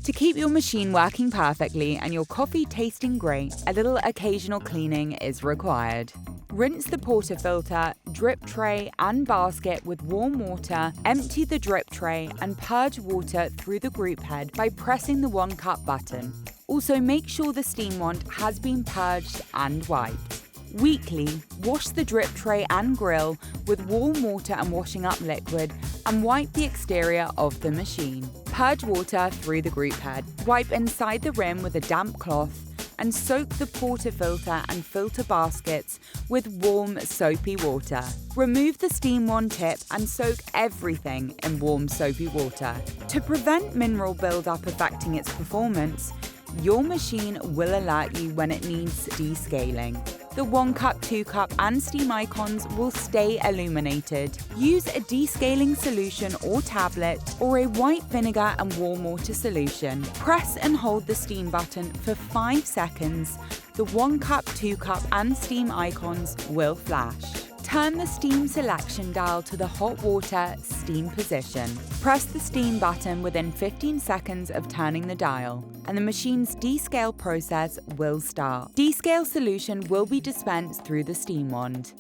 To keep your machine working perfectly and your coffee tasting great, a little occasional cleaning is required. Rinse the portafilter, drip tray and basket with warm water, empty the drip tray and purge water through the group head by pressing the 1 cup button. Also make sure the steam wand has been purged and wiped. Weekly, wash the drip tray and grill with warm water and washing up liquid and wipe the exterior of the machine. Purge water through the group head. Wipe inside the rim with a damp cloth and soak the portafilter and filter baskets with warm, soapy water. Remove the steam wand tip and soak everything in warm, soapy water. To prevent mineral buildup affecting its performance, your machine will alert you when it needs descaling. The 1 cup, 2 cup and steam icons will stay illuminated. Use a descaling solution or tablet or a white vinegar and warm water solution. Press and hold the steam button for 5 seconds. The 1 cup, 2 cup and steam icons will flash. Turn the steam selection dial to the hot water steam position. Press the steam button within 15 seconds of turning the dial, and the machine's descale process will start. Descale solution will be dispensed through the steam wand.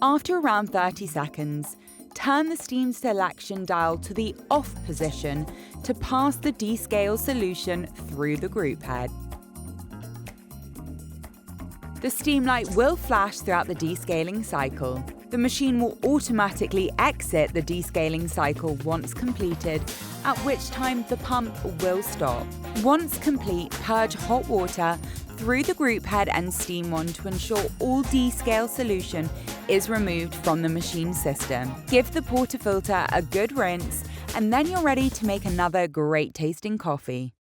After around 30 seconds, turn the steam selection dial to the off position to pass the descale solution through the group head. The steam light will flash throughout the descaling cycle. The machine will automatically exit the descaling cycle once completed, at which time the pump will stop. Once complete, purge hot water through the group head and steam wand to ensure all descale solution is removed from the machine system. Give the portafilter a good rinse, and then you're ready to make another great tasting coffee.